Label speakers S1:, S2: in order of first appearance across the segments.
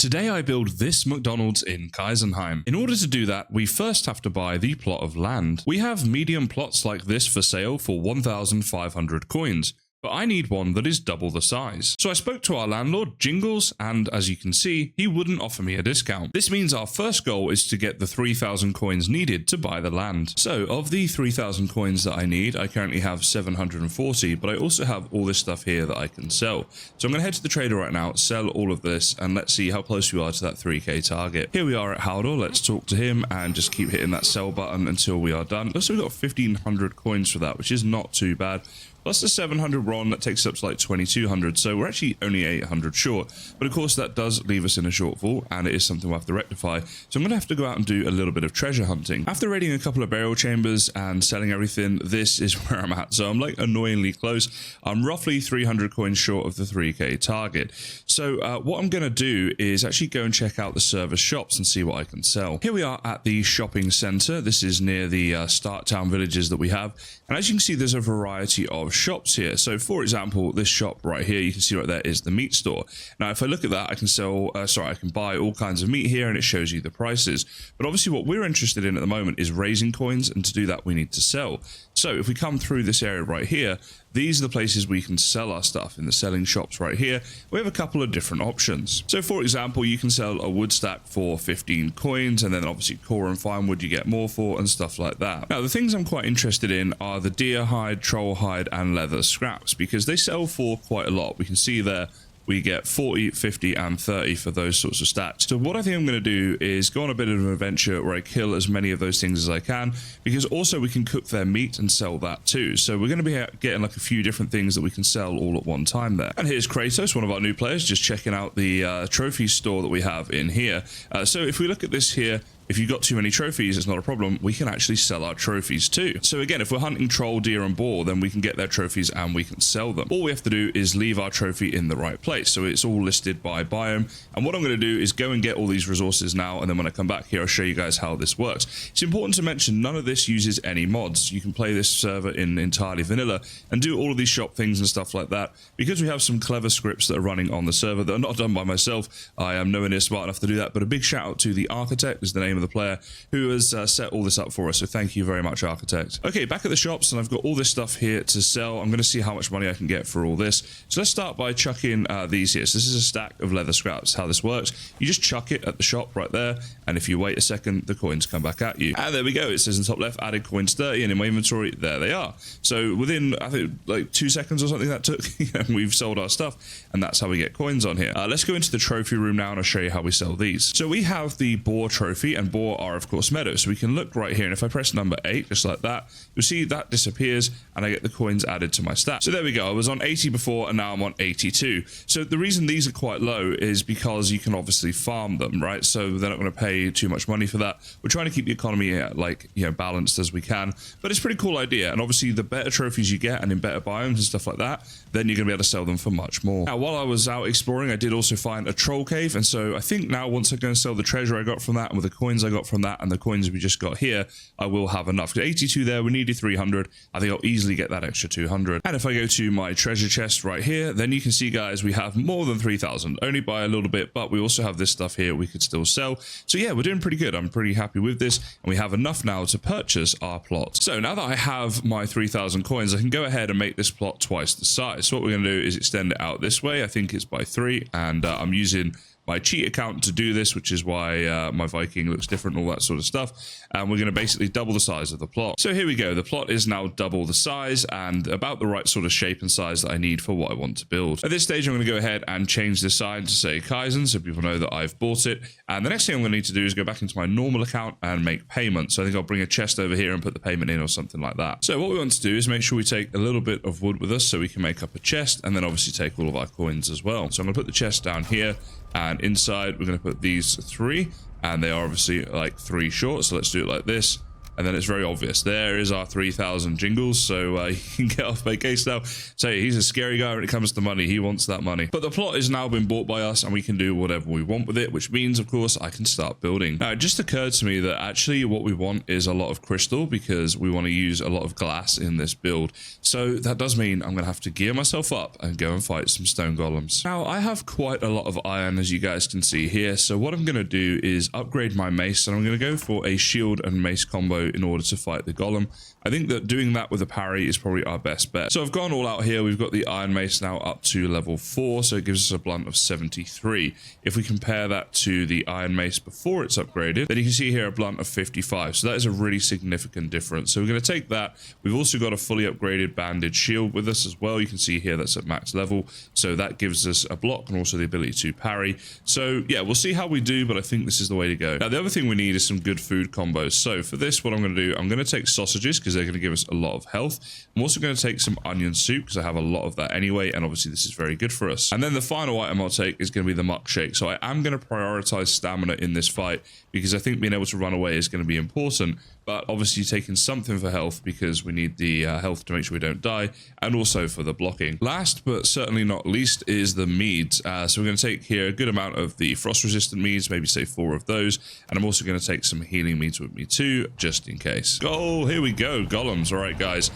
S1: Today I build this McDonald's in Kaisenheim. In order to do that, we first have to buy the plot of land. We have medium plots like this for sale for 1,500 coins. But I need one that is double the size. So I spoke to our landlord, Jingles, and as you can see, he wouldn't offer me a discount. This means our first goal is to get the 3,000 coins needed to buy the land. So of the 3,000 coins that I need, I currently have 740, but I also have all this stuff here that I can sell. So I'm going to head to the trader right now, sell all of this, and let's see how close we are to that 3k target. Here we are at Howdle. Let's talk to him and just keep hitting that sell button until we are done. Looks like we've got 1,500 coins for that, which is not too bad. Plus the 700 RON, that takes up to like 2,200, so we're actually only 800 short. But of course that does leave us in a shortfall, and it is something we'll have to rectify. So I'm going to have to go out and do a little bit of treasure hunting. After raiding a couple of burial chambers and selling everything, this is where I'm at. So I'm like annoyingly close. I'm roughly 300 coins short of the 3k target. So what I'm going to do is actually go and check out the service shops and see what I can sell. Here we are at the shopping center. This is near the start town villages that we have. And as you can see, there's a variety of shops here. So for example, this shop right here, you can see right there is the meat store. Now if I look at that, I can sell I can buy all kinds of meat here, and it shows you the prices. But obviously what we're interested in at the moment is raising coins, and to do that we need to sell. So if we come through this area right here, these are the places we can sell our stuff. In the selling shops right here, we have a couple of different options. So for example, you can sell a wood stack for 15 coins, and then obviously core and fine wood you get more for, and stuff like that. Now the things I'm quite interested in are the deer hide, troll hide, and leather scraps, because they sell for quite a lot. We can see there we get 40, 50, and 30 for those sorts of stats. So what I think I'm going to do is go on a bit of an adventure where I kill as many of those things as I can, because also we can cook their meat and sell that too. So we're going to be getting like a few different things that we can sell all at one time there. And here's Kratos, one of our new players, just checking out the trophy store that we have in here. So if we look at this here, if you've got too many trophies, it's not a problem. We can actually sell our trophies too. So again, if we're hunting troll, deer, and boar, then we can get their trophies and we can sell them. All we have to do is leave our trophy in the right place. So it's all listed by biome. And what I'm going to do is go and get all these resources now. And then when I come back here, I'll show you guys how this works. It's important to mention none of this uses any mods. You can play this server in entirely vanilla and do all of these shop things and stuff like that. Because we have some clever scripts that are running on the server that are not done by myself, I am nowhere near smart enough to do that. But a big shout out to the architect, is the name of the player who has set all this up for us, so thank you very much, architect. Okay, back at the shops, and I've got all this stuff here to sell. I'm going to see how much money I can get for all this. So let's start by chucking these here. So this is a stack of leather scraps. How this works, you just chuck it at the shop right there, and if you wait a second, the coins come back at you. And there we go. It says in the top left, added coins 30, and in my inventory, there they are. So within, I think, like 2 seconds or something that took, we've sold our stuff, and that's how we get coins on here. Let's go into the trophy room now, and I'll show you how we sell these. So we have the boar trophy, and boar are of course meadows. So we can look right here, and if I press number 8 just like that, you'll see that disappears and I get the coins added to my stat. So there we go. I was on 80 before, and now I'm on 82. So the reason these are quite low is because you can obviously farm them, right? So they're not going to pay too much money for that. We're trying to keep the economy like, you know, balanced as we can, but it's a pretty cool idea. And obviously the better trophies you get and in better biomes and stuff like that, then you're gonna be able to sell them for much more. Now while I was out exploring, I did also find a troll cave, and so I think now once I go and sell the treasure I got from that, and with the coins I got from that and the coins we just got here, I will have enough. 82 there, we needed 300. I think I'll easily get that extra 200. And if I go to my treasure chest right here, then you can see, guys, we have more than 3,000, only by a little bit, but we also have this stuff here we could still sell. So yeah, we're doing pretty good. I'm pretty happy with this, and we have enough now to purchase our plot. So now that I have my 3,000 coins, I can go ahead and make this plot twice the size. So what we're going to do is extend it out this way. I think it's by 3, and I'm using my cheat account to do this, which is why my Viking looks different, all that sort of stuff. And we're going to basically double the size of the plot. So here we go. The plot is now double the size and about the right sort of shape and size that I need for what I want to build. At this stage, I'm going to go ahead and change this sign to say Kaizen, so people know that I've bought it. And the next thing I'm going to need to do is go back into my normal account and make payment. So I think I'll bring a chest over here and put the payment in or something like that. So what we want to do is make sure we take a little bit of wood with us so we can make up a chest, and then obviously take all of our coins as well. So I'm going to put the chest down here, and inside we're going to put these 3, and they are obviously like 3 short. So let's do it like this. and then it's very obvious. There is our 3,000 jingles, so you can get off my case now. So he's a scary guy when it comes to money. He wants that money. But the plot has now been bought by us, and we can do whatever we want with it, which means, of course, I can start building. Now, it just occurred to me that actually what we want is a lot of crystal, because we want to use a lot of glass in this build. So that does mean I'm going to have to gear myself up and go and fight some stone golems. Now, I have quite a lot of iron, as you guys can see here. So what I'm going to do is upgrade my mace, and I'm going to go for a shield and mace combo in order to fight the golem. I think that doing that with a parry is probably our best bet. So I've gone all out here. We've got the iron mace now up to level 4, so it gives us a blunt of 73. If we compare that to the iron mace before it's upgraded, then you can see here a blunt of 55. So that is a really significant difference. So we're going to take that. We've also got a fully upgraded banded shield with us as well. You can see here that's at max level. So that gives us a block and also the ability to parry. So yeah, we'll see how we do, but I think this is the way to go. Now, the other thing we need is some good food combos. So for this, what I'm going to do, I'm going to take sausages because they're going to give us a lot of health. I'm also going to take some onion soup because I have a lot of that anyway, and obviously this is very good for us. And then the final item I'll take is going to be the muck shake. So I am going to prioritize stamina in this fight because I think being able to run away is going to be important, but obviously taking something for health because we need the health to make sure we don't die, and also for the blocking. Last but certainly not least is the meads. So we're going to take here a good amount of the frost resistant meads, maybe say 4 of those, and I'm also going to take some healing meads with me too, just in case. Oh, here we go, golems. All right, guys.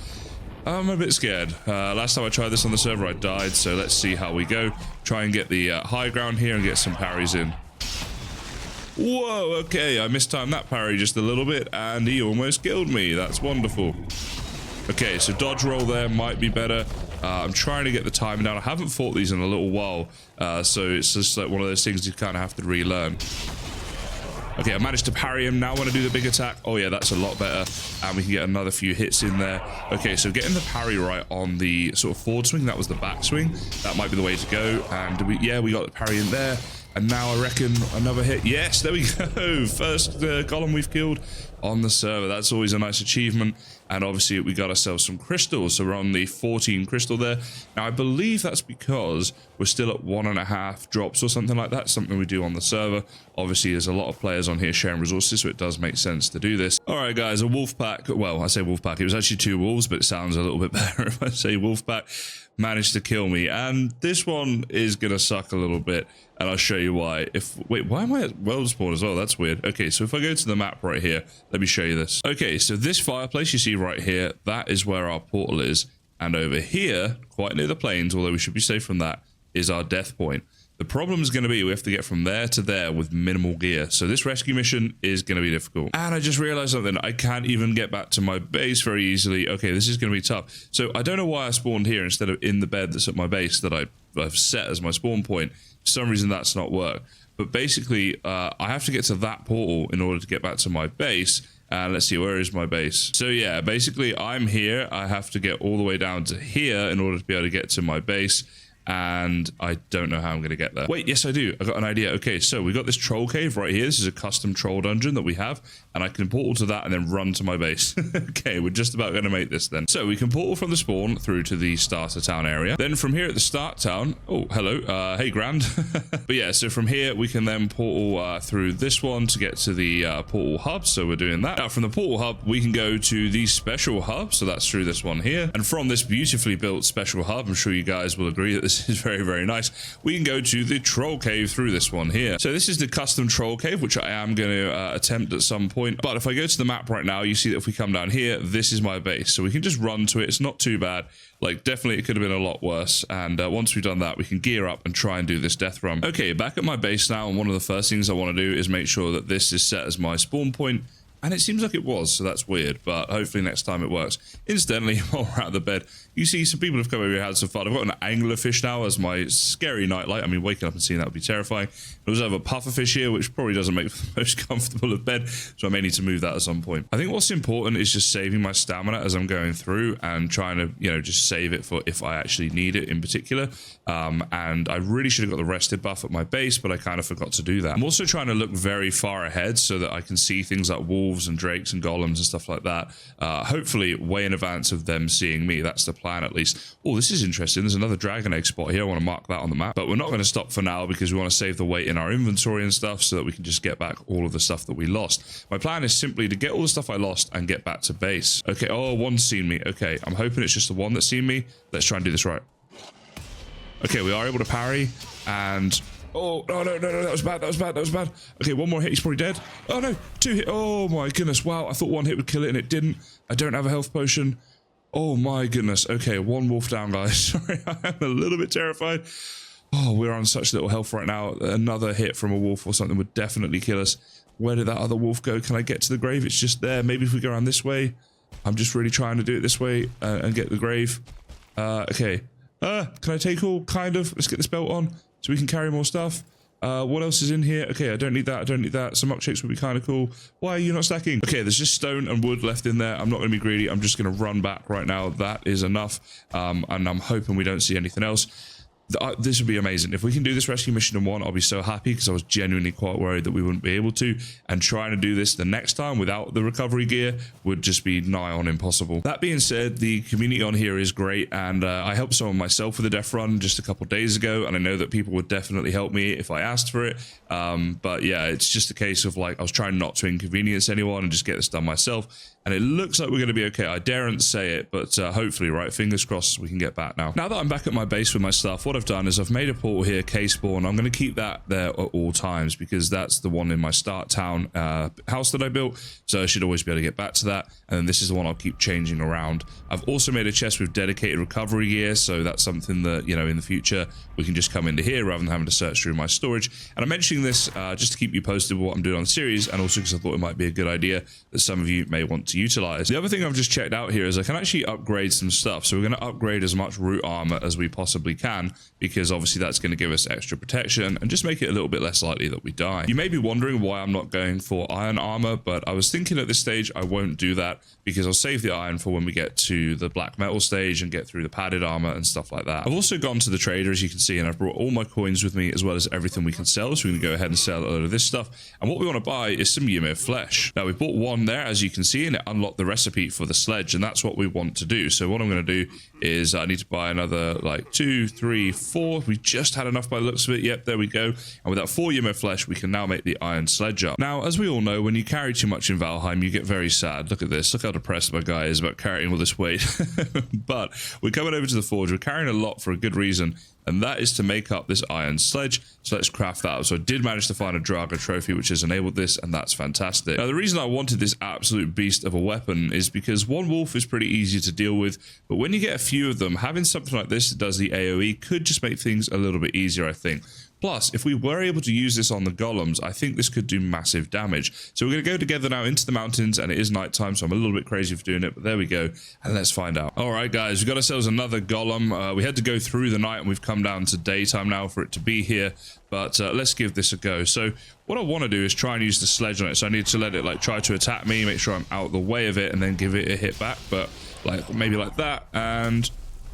S1: I'm a bit scared. Last time I tried this on the server, I died, so let's see how we go. Try and get the high ground here and get some parries in. Whoa, okay, I mistimed that parry just a little bit, and he almost killed me. That's wonderful. Okay, so dodge roll there might be better. I'm trying to get the timing down. I haven't fought these in a little while, so it's just like one of those things you kind of have to relearn. Okay, I managed to parry him. Now I want to do the big attack. Oh yeah, that's a lot better. And we can get another few hits in there. Okay, so getting the parry right on the sort of forward swing, that was the back swing. That might be the way to go. And we got the parry in there. And now I reckon another hit. Yes, there we go. First golem we've killed on the server. That's always a nice achievement. And obviously we got ourselves some crystals. So we're on the 14 crystal there. Now I believe that's because we're still at 1.5 drops or something like that. Something we do on the server. Obviously there's a lot of players on here sharing resources, so it does make sense to do this. All right, guys, a wolf pack. Well, I say wolf pack. It was actually 2 wolves, but it sounds a little bit better if I say wolf pack. Managed to kill me, and this one is gonna suck a little bit, and I'll show you why. Wait, why am I at world spawn as well? That's weird. Okay, so if I go to the map right here, let me show you this. Okay, so this fireplace you see right here, that is where our portal is, and over here, quite near the plains, although we should be safe from that, is our death point. The problem is going to be we have to get from there to there with minimal gear. So this rescue mission is going to be difficult. And I just realized something. I can't even get back to my base very easily. Okay, this is going to be tough. So I don't know why I spawned here instead of in the bed that's at my base that I've set as my spawn point. For some reason, that's not worked. But basically, I have to get to that portal in order to get back to my base. And let's see, where is my base? So yeah, basically, I'm here. I have to get all the way down to here in order to be able to get to my base. And I don't know how I'm going to get there. Wait, yes, I do. I got an idea. Okay, so we got this troll cave right here. This is a custom troll dungeon that we have, and I can portal to that and then run to my base. Okay, we're just about going to make this then. So we can portal from the spawn through to the starter town area. Then from here at the start town, oh, hello, hey, Grand. But yeah, so from here, we can then portal through this one to get to the portal hub. So we're doing that. Now from the portal hub, we can go to the special hub. So that's through this one here. And from this beautifully built special hub, I'm sure you guys will agree that this is very, very nice. We can go to the troll cave through this one here. So this is the custom troll cave, which I am going to attempt at some point. But if I go to the map right now, you see that if we come down here, this is my base. So we can just run to it. It's not too bad. Like, definitely it could have been a lot worse. And once we've done that, we can gear up and try and do this death run. Okay, back at my base now. And one of the first things I want to do is make sure that this is set as my spawn point. And it seems like it was, so that's weird, but hopefully next time it works. Incidentally, while we're out of the bed, you see some people have come over here, had some fun. I've got an anglerfish now as my scary nightlight. I mean, waking up and seeing that would be terrifying. I also have a pufferfish here, which probably doesn't make the most comfortable of bed, so I may need to move that at some point. I think what's important is just saving my stamina as I'm going through and trying to, you know, just save it for if I actually need it in particular. And I really should have got the rested buff at my base, but I kind of forgot to do that. I'm also trying to look very far ahead so that I can see things like walls wolves and drakes and golems and stuff like that. Hopefully way in advance of them seeing me. That's the plan, at least. Oh, this is interesting. There's another dragon egg spot here. I want to mark that on the map, but we're not going to stop for now because we want to save the weight in our inventory and stuff so that we can just get back all of the stuff that we lost. My plan is simply to get all the stuff I lost and get back to base. Okay. Oh, one's seen me. Okay. I'm hoping it's just the one that's seen me. Let's try and do this right. Okay. We are able to parry and... Oh, no, that was bad. Okay, one more hit, he's probably dead. Oh, no, 2 hit. Oh, my goodness. Wow, I thought 1 hit would kill it, and it didn't. I don't have a health potion. Oh, my goodness. Okay, 1 wolf down, guys. Sorry, I'm a little bit terrified. Oh, we're on such little health right now. Another hit from a wolf or something would definitely kill us. Where did that other wolf go? Can I get to the grave? It's just there. Maybe if we go around this way. I'm just really trying to do it this way and get the grave. Okay. Can I take all? Kind of. Let's get this belt on. So we can carry more stuff. What else is in here? Okay, I don't need that. Some milkshakes would be kind of cool. Why are you not stacking? Okay, there's just stone and wood left in there. I'm not going to be greedy. I'm just going to run back right now. That is enough. And I'm hoping we don't see anything else. This would be amazing. If we can do this rescue mission in one, I'll be so happy because I was genuinely quite worried that we wouldn't be able to. And trying to do this the next time without the recovery gear would just be nigh on impossible. That being said, the community on here is great. And I helped someone myself with a death run just a couple of days ago. And I know that people would definitely help me if I asked for it. But yeah, it's just a case of like, I was trying not to inconvenience anyone and just get this done myself. And it looks like we're going to be okay. I daren't say it, but hopefully, right? Fingers crossed we can get back now. Now that I'm back at my base with my stuff, what I've done is I've made a portal here, K-spawn. I'm going to keep that there at all times because that's the one in my start town house that I built. So I should always be able to get back to that. And then this is the one I'll keep changing around. I've also made a chest with dedicated recovery gear. So that's something that, you know, in the future, we can just come into here rather than having to search through my storage. And I'm mentioning this just to keep you posted with what I'm doing on the series. And also because I thought it might be a good idea that some of you may want to utilize. The other thing I've just checked out here is I can actually upgrade some stuff. So we're going to upgrade as much root armor as we possibly can because obviously that's going to give us extra protection and just make it a little bit less likely that we die. You may be wondering why I'm not going for iron armor, but I was thinking at this stage I won't do that because I'll save the iron for when we get to the black metal stage and get through the padded armor and stuff like that. I've also gone to the trader, as you can see, and I've brought all my coins with me as well as everything we can sell. So we're going to go ahead and sell a load of this stuff. And what we want to buy is some Ymir flesh. Now we bought one there, as you can see, and it unlocked the recipe for the sledge, and that's what we want to do. So what I'm going to do is I need to buy another like 2, 3, 4. We just had enough by the looks of it. Yep, there we go. And with that 4 Ymir flesh, we can now make the iron sledge up. Now, as we all know, when you carry too much in Valheim, you get very sad. Look at this. Look how depressed my guy is about carrying all this weight. But we're coming over to the forge. We're carrying a lot for a good reason, and that is to make up this iron sledge. So let's craft that up. So I did manage to find a Draga trophy, which has enabled this, and that's fantastic. Now, the reason I wanted this absolute beast of a weapon is because one wolf is pretty easy to deal with, but when you get a few of them, having something like this that does the AoE could just make things a little bit easier, I think. Plus, if we were able to use this on the golems, I think this could do massive damage. So we're going to go together now into the mountains, and it is nighttime, so I'm a little bit crazy for doing it, but there we go, and let's find out. All right, guys, we've got ourselves another golem. We had to go through the night, and we've come down to daytime now for it to be here, but let's give this a go. So what I want to do is try and use the sledge on it, so I need to let it like try to attack me, make sure I'm out of the way of it, and then give it a hit back, but like maybe like that, and...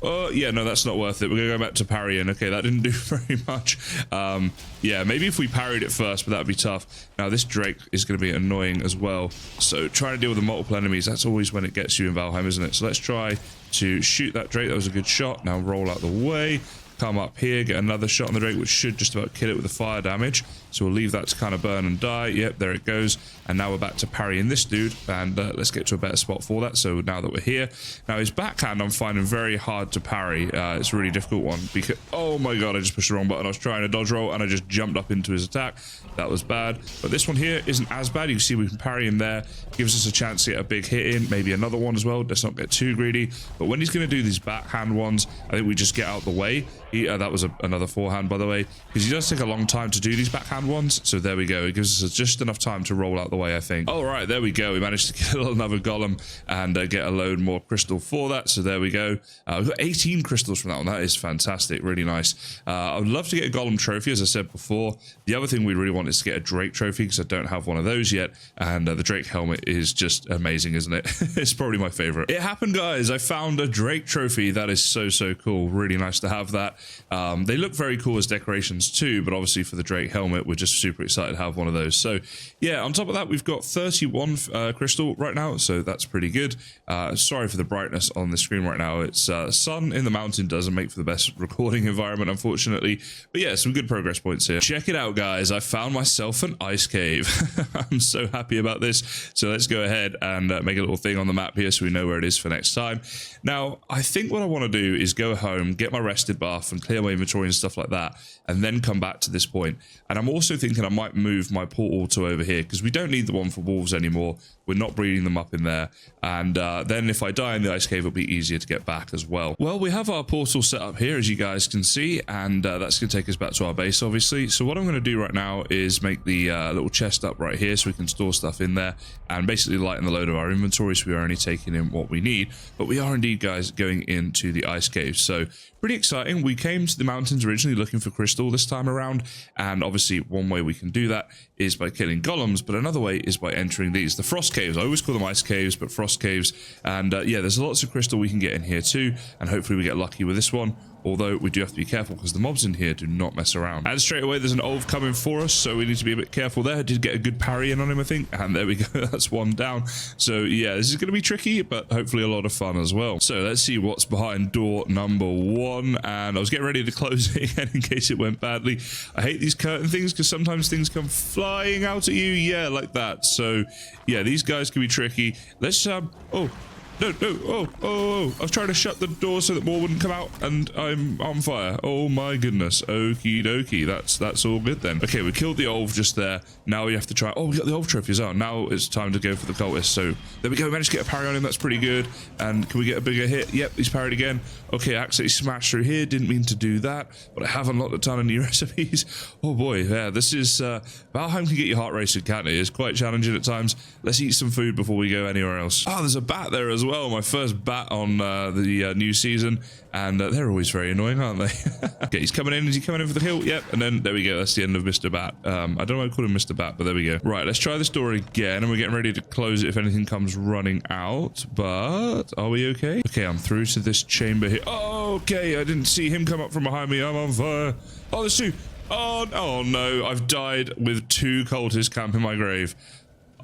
S1: oh, yeah, no, that's not worth it. We're going to go back to parrying. Okay, that didn't do very much. Yeah, maybe if we parried it first, but that would be tough. Now, this Drake is going to be annoying as well. So trying to deal with the multiple enemies, that's always when it gets you in Valheim, isn't it? So let's try to shoot that Drake. That was a good shot. Now roll out the way. Come up here, get another shot on the Drake, which should just about kill it with the fire damage. So we'll leave that to kind of burn and die. Yep, there it goes. And now we're back to parrying this dude, and let's get to a better spot for that. So now that we're here, now his backhand I'm finding very hard to parry. It's a really difficult one because, oh my god, I just pushed the wrong button. I was trying to dodge roll and I just jumped up into his attack. That was bad. But this one here isn't as bad. You can see we can parry him there. Gives us a chance to get a big hit in, maybe another one as well. Let's not get too greedy. But when he's going to do these backhand ones, I think we just get out the way. That was another forehand, by the way, because he does take a long time to do these backhand ones. So there we go. It gives us just enough time to roll out the way, I think. All right, there we go. We managed to kill another golem and get a load more crystal for that. So there we go. We've got 18 crystals from that one. That is fantastic. Really nice. I would love to get a golem trophy, as I said before. The other thing we really want is to get a Drake trophy because I don't have one of those yet. And the Drake helmet is just amazing, isn't it? It's probably my favorite. It happened, guys. I found a Drake trophy. That is so, cool. Really nice to have that. They look very cool as decorations too, but obviously for the Drake helmet, we're just super excited to have one of those. So yeah, on top of that, we've got 31 crystal right now, so that's pretty good. Sorry for the brightness on the screen right now. It's sun in the mountain doesn't make for the best recording environment, unfortunately. But yeah, some good progress points here. Check it out, guys. I found myself an ice cave. I'm so happy about this. So let's go ahead and make a little thing on the map here so we know where it is for next time. Now, I think what I want to do is go home, get my rested buff and clear my inventory and stuff like that, and then come back to this point. And I'm also thinking I might move my portal to over here because we don't need the one for wolves anymore. We're not breeding them up in there. And then if I die in the ice cave, it'll be easier to get back as well. Well, we have our portal set up here, as you guys can see, and that's going to take us back to our base, obviously. So what I'm going to do right now is make the little chest up right here so we can store stuff in there and basically lighten the load of our inventory so we are only taking in what we need. But we are indeed, guys, going into the ice cave. So pretty exciting. We came to the mountains originally looking for crystal this time around, and obviously one way we can do that is by killing golems, but another way is by entering these, the frost caves. I always call them ice caves, but frost caves. And yeah, there's lots of crystal we can get in here too, and hopefully we get lucky with this one. Although we do have to be careful because the mobs in here do not mess around. And straight away there's an Olv coming for us, so we need to be a bit careful there. I did get a good parry in on him, I think, and there we go. That's one down. So yeah, this is going to be tricky, but hopefully a lot of fun as well. So let's see what's behind door number 1, and I was getting ready to close it again in case it went badly. I hate these curtain things because sometimes things come flying out at you, yeah, like that. So yeah, these guys can be tricky. Let's oh no, oh, I was trying to shut the door so that more wouldn't come out, and I'm on fire. Oh my goodness. Okie dokie. That's all good then. Okay, we killed the Olv just there. Now we have to try. Oh, we got the Olv trophy as well. Now it's time to go for the cultist. So there we go. We managed to get a parry on him. That's pretty good. And can we get a bigger hit? Yep, he's parried again. Okay, I accidentally smashed through here. Didn't mean to do that, but I have unlocked a ton of new recipes. Oh boy, yeah, this is Valheim can get your heart racing, can't it? It's quite challenging at times. Let's eat some food before we go anywhere else. Oh, there's a bat there as well. My first bat on the new season, and they're always very annoying, aren't they? Okay, he's coming in. Is he coming in for the kill? Yep. And then there we go. That's the end of Mr. Bat. I don't know why I call him Mr. Bat, but there we go. Right, let's try this door again, and we're getting ready to close it if anything comes running out. But are we okay? Okay, I'm through to this chamber here. Oh, okay, I didn't see him come up from behind me. I'm on fire. Oh, there's two. Oh no, I've died with 2 cultists camping my grave.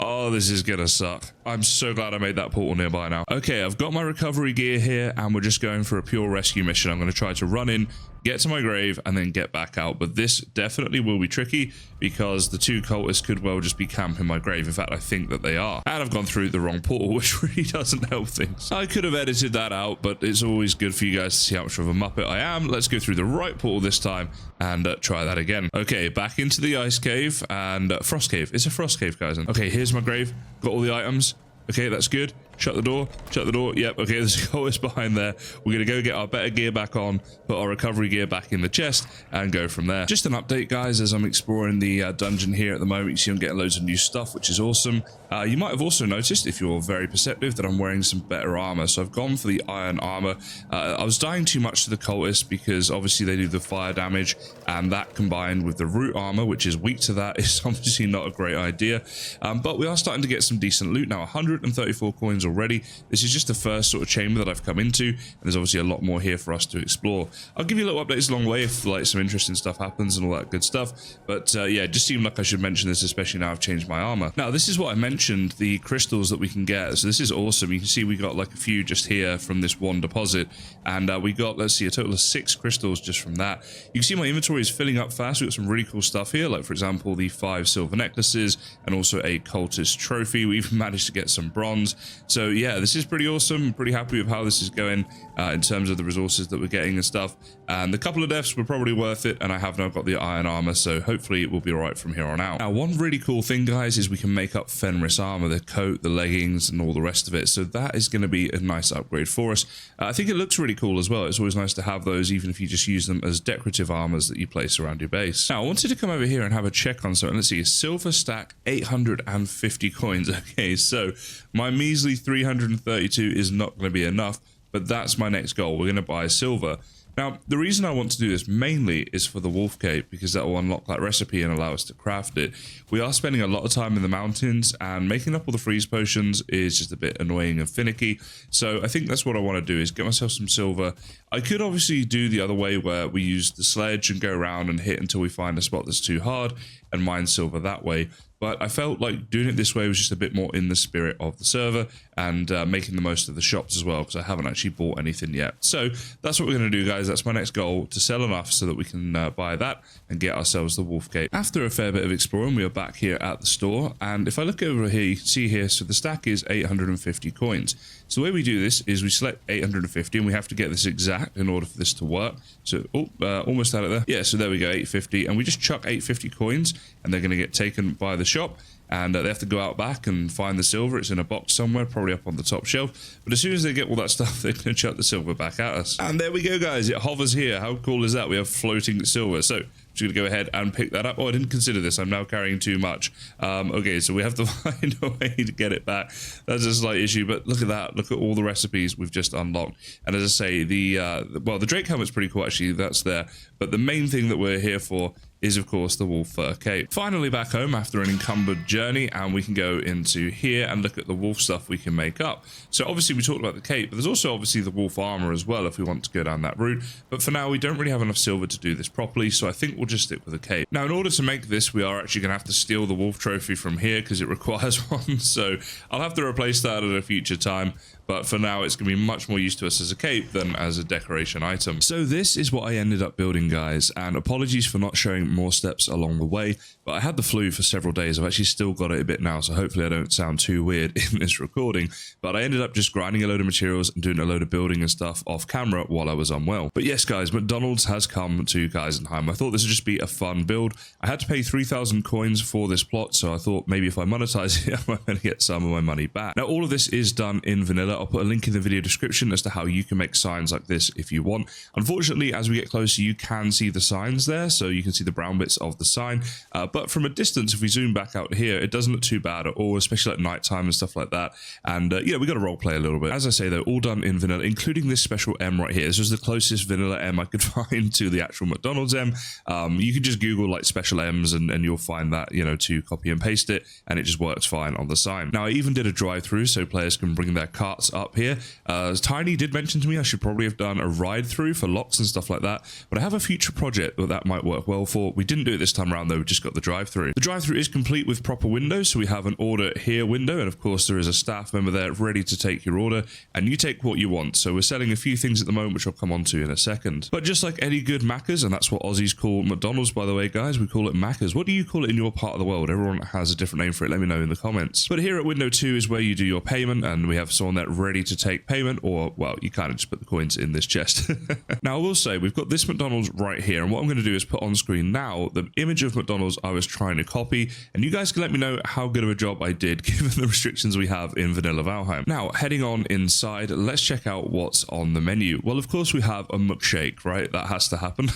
S1: Oh, this is gonna suck. I'm so glad I made that portal nearby now. Okay, I've got my recovery gear here, and we're just going for a pure rescue mission. I'm going to try to run in, get to my grave, and then get back out. But this definitely will be tricky because the 2 cultists could well just be camping my grave. In fact, I think that they are. And I've gone through the wrong portal, which really doesn't help things. I could have edited that out, but it's always good for you guys to see how much of a muppet I am. Let's go through the right portal this time and try that again. Okay, back into the ice cave and frost cave. It's a frost cave, guys. Okay, here's my grave. Got all the items. Okay, that's good. Shut the door. Shut the door. Yep. Okay, there's a cultist behind there. We're going to go get our better gear back on, put our recovery gear back in the chest, and go from there. Just an update, guys, as I'm exploring the dungeon here at the moment. You see I'm getting loads of new stuff, which is awesome. You might have also noticed, if you're very perceptive, that I'm wearing some better armor. So I've gone for the iron armor. I was dying too much to the cultists because obviously they do the fire damage, and that combined with the root armor, which is weak to that, is obviously not a great idea. But we are starting to get some decent loot now. 134 coins already. This is just the first sort of chamber that I've come into, and there's obviously a lot more here for us to explore. I'll give you little updates along the way if like some interesting stuff happens and all that good stuff. But yeah, it just seemed like I should mention this, especially now I've changed my armor. Now, this is what I mentioned, the crystals that we can get. So this is awesome. You can see we got like a few just here from this one deposit, and we got, let's see, a total of 6 crystals just from that. You can see my inventory is filling up fast. We've got some really cool stuff here, like for example the 5 silver necklaces and also a cultist trophy. We've managed to get some bronze. So yeah, this is pretty awesome. I'm pretty happy with how this is going in terms of the resources that we're getting and stuff. And the couple of deaths were probably worth it, and I have now got the iron armor, so hopefully it will be all right from here on out. Now, one really cool thing, guys, is we can make up Fenris armor, the coat, the leggings, and all the rest of it. So that is going to be a nice upgrade for us. I think it looks really cool as well. It's always nice to have those, even if you just use them as decorative armors that you place around your base. Now, I wanted to come over here and have a check on something. Let's see, a silver stack, 850 coins. Okay, so my measly 332 is not going to be enough, but that's my next goal. We're going to buy silver. Now, the reason I want to do this mainly is for the wolf cape, because that will unlock that recipe and allow us to craft it. We are spending a lot of time in the mountains, and making up all the freeze potions is just a bit annoying and finicky. So I think that's what I want to do, is get myself some silver. I could obviously do the other way where we use the sledge and go around and hit until we find a spot that's too hard and mine silver that way. But I felt like doing it this way was just a bit more in the spirit of the server and making the most of the shops as well, because I haven't actually bought anything yet. So that's what we're going to do, guys. That's my next goal, to sell enough so that we can buy that and get ourselves the wolf cape. After a fair bit of exploring, we are back here at the store. And if I look over here, you can see here, so the stack is 850 coins. So the way we do this is we select 850, and we have to get this exact in order for this to work. So, almost had it there. Yeah, so there we go, 850. And we just chuck 850 coins, and they're going to get taken by the shop. And they have to go out back and find the silver. It's in a box somewhere, probably up on the top shelf. But as soon as they get all that stuff, they're going to chuck the silver back at us. And there we go, guys. It hovers here. How cool is that? We have floating silver. So I'm just going to go ahead and pick that up. Oh, I didn't consider this. I'm now carrying too much. Okay, so we have to find a way to get it back. That's a slight issue. But look at that. Look at all the recipes we've just unlocked. And as I say, the Drake helmet's pretty cool, actually. That's there. But the main thing that we're here for is, of course, the wolf fur cape. Finally back home after an encumbered journey, and we can go into here and look at the wolf stuff we can make up. So obviously we talked about the cape, but there's also obviously the wolf armor as well if we want to go down that route. But for now, we don't really have enough silver to do this properly, so I think we'll just stick with the cape. Now, in order to make this, we are actually going to have to steal the wolf trophy from here because it requires one. So I'll have to replace that at a future time. But for now, it's going to be much more used to us as a cape than as a decoration item. So this is what I ended up building, guys. And apologies for not showing more steps along the way. But I had the flu for several days. I've actually still got it a bit now. So hopefully I don't sound too weird in this recording. But I ended up just grinding a load of materials and doing a load of building and stuff off camera while I was unwell. But yes, guys, McDonald's has come to Geisenheim. I thought this would just be a fun build. I had to pay 3,000 coins for this plot. So I thought maybe if I monetize it, I'm going to get some of my money back. Now, all of this is done in vanilla. I'll put a link in the video description as to how you can make signs like this if you want. Unfortunately, as we get closer, you can see the signs there, so you can see the brown bits of the sign. But from a distance, if we zoom back out here, it doesn't look too bad at all, especially at nighttime and stuff like that. And yeah, we got to role play a little bit. As I say, they're all done in vanilla, including this special M right here. This was the closest vanilla M I could find to the actual McDonald's M. You can just Google like special M's and you'll find that, you know, to copy and paste it, and it just works fine on the sign. Now, I even did a drive-through so players can bring their carts up here. Tiny did mention to me I should probably have done a ride-through for locks and stuff like that, but I have a future project that might work well for. We didn't do it this time around though, we just got the drive-through. The drive-through is complete with proper windows, so we have an order here window, and of course there is a staff member there ready to take your order, and you take what you want. So we're selling a few things at the moment, which I'll come on to in a second. But just like any good Maccas, and that's what Aussies call McDonald's, by the way, guys, we call it Maccas. What do you call it in your part of the world? Everyone has a different name for it. Let me know in the comments. But here at window 2 is where you do your payment, and we have someone there ready to take payment, or, well, you kind of just put the coins in this chest. Now, I will say, we've got this McDonald's right here, and what I'm going to do is put on screen now the image of McDonald's I was trying to copy, and you guys can let me know how good of a job I did, given the restrictions we have in vanilla Valheim. Now, heading on inside, let's check out what's on the menu. Well, of course, we have a McShake, right? That has to happen.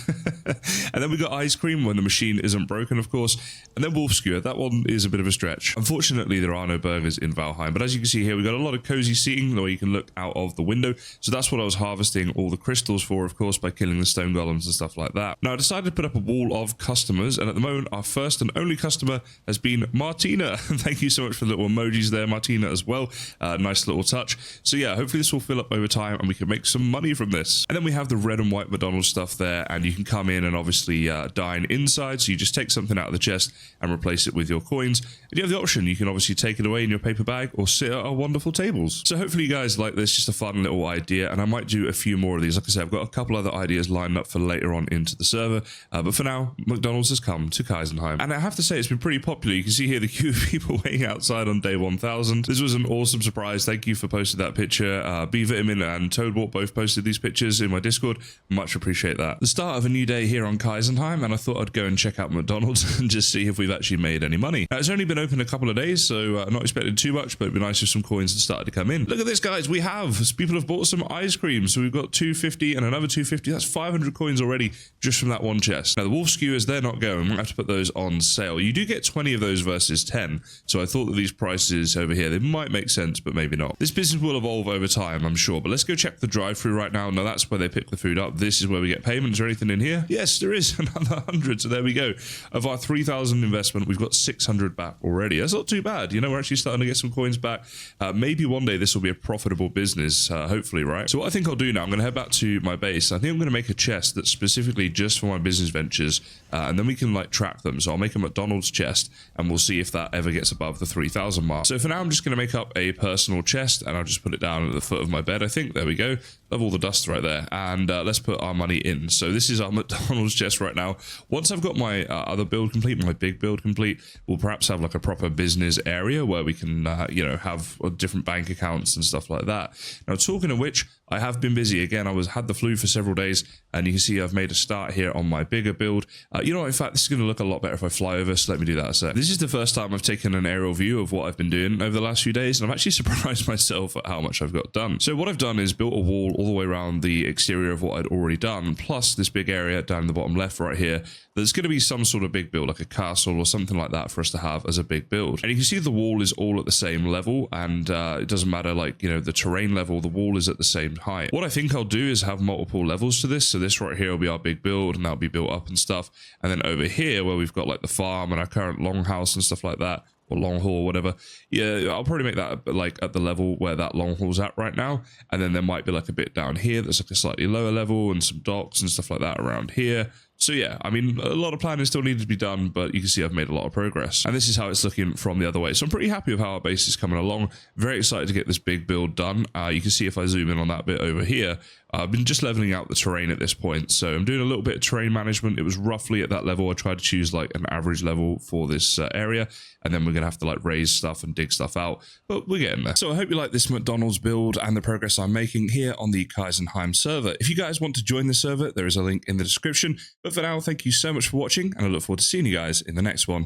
S1: And then we got ice cream when the machine isn't broken, of course, and then wolf skewer. That one is a bit of a stretch. Unfortunately, there are no burgers in Valheim, but as you can see here, we've got a lot of cozy seating where you can look out of the window. So that's what I was harvesting all the crystals for, of course, by killing the stone golems and stuff like that. Now, I decided to put up a wall of customers, and at the moment, our first and only customer has been Martina. Thank you so much for the little emojis there, Martina, as well. Nice little touch. So yeah, hopefully this will fill up over time and we can make some money from this. And then we have the red and white McDonald's stuff there, and you can come in and obviously dine inside. So you just take something out of the chest and replace it with your coins. And you have the option, you can obviously take it away in your paper bag or sit at our wonderful tables. So hopefully you guys like this, just a fun little idea, and I might do a few more of these. Like I said, I've got a couple other ideas lined up for later on into the server, but for now, McDonald's has come to Geisenheim. And I have to say, it's been pretty popular. You can see here the queue of people waiting outside on day 1000. This was an awesome surprise. Thank you for posting that picture. B-Vitamin and Toadwart both posted these pictures in my Discord. Much appreciate that. The start of a new day here on Geisenheim, and I thought I'd go and check out McDonald's and just see if we've actually made any money. Now, it's only been open a couple of days, so I'm not expecting too much, but it'd be nice if some coins had started to come in. Look at this, guys. We have. People have bought some ice cream, so we've got 250 and another 250. That's 500 coins already just from that one chest. Now, the wolf skewer skewers, they're not going. We'll have to put those on sale. You do get 20 of those versus 10. So I thought that these prices over here, they might make sense, but maybe not. This business will evolve over time, I'm sure. But let's go check the drive-through right now. Now that's where they pick the food up. This is where we get payment. Is there anything in here? Yes, there is another 100. So there we go. Of our 3,000 investment, we've got 600 back already. That's not too bad. You know, we're actually starting to get some coins back. Maybe one day this will be a profitable business, hopefully, right? So what I think I'll do now, I'm going to head back to my base. I think I'm going to make a chest that's specifically just for my business ventures, and then we can like track them. So I'll make a McDonald's chest, and we'll see if that ever gets above the 3,000 mark. So for now, I'm just going to make up a personal chest, and I'll just put it down at the foot of my bed, I think. There we go. Love all the dust right there. And let's put our money in. So this is our McDonald's chest right now. Once I've got my other build complete, my big build complete, we'll perhaps have like a proper business area where we can, you know, have different bank accounts and stuff like that. Now, talking of which, I have been busy. Again, I had the flu for several days, and you can see I've made a start here on my bigger build. You know, in fact, this is going to look a lot better if I fly over, so let me do that a sec. This is the first time I've taken an aerial view of what I've been doing over the last few days, and I'm actually surprised myself at how much I've got done. So what I've done is built a wall all the way around the exterior of what I'd already done, plus this big area down in the bottom left right here. There's going to be some sort of big build, like a castle or something like that for us to have as a big build. And you can see the wall is all at the same level, and it doesn't matter, like, you know, the terrain level, the wall is at the same height. What I think I'll do is have multiple levels to this. So this right here will be our big build, and that'll be built up and stuff. And then over here, where we've got like the farm and our current longhouse and stuff like that, or long haul or whatever, yeah, I'll probably make that like at the level where that long haul's at right now. And then there might be like a bit down here that's like a slightly lower level, and some docks and stuff like that around here. So yeah, I mean, a lot of planning still needed to be done, but you can see I've made a lot of progress. And this is how it's looking from the other way. So I'm pretty happy with how our base is coming along. Very excited to get this big build done. You can see if I zoom in on that bit over here, I've been just leveling out the terrain at this point. So I'm doing a little bit of terrain management. It was roughly at that level. I tried to choose like an average level for this area. And then we're going to have to like raise stuff and dig stuff out. But we're getting there. So I hope you like this McDonald's build and the progress I'm making here on the Kaizenheim server. If you guys want to join the server, there is a link in the description. But for now, thank you so much for watching, and I look forward to seeing you guys in the next one.